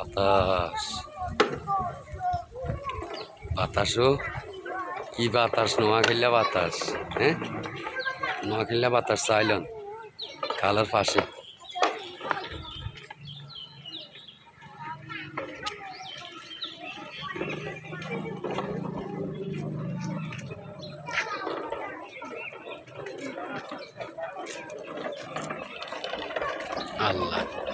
বাতাস বাতাসও কি বাতাস নোয়াখাইলা বাতাস হ্যাঁ নোয়াখাইলা বাতাস চাইলেন খালার পাশে আল্লাহ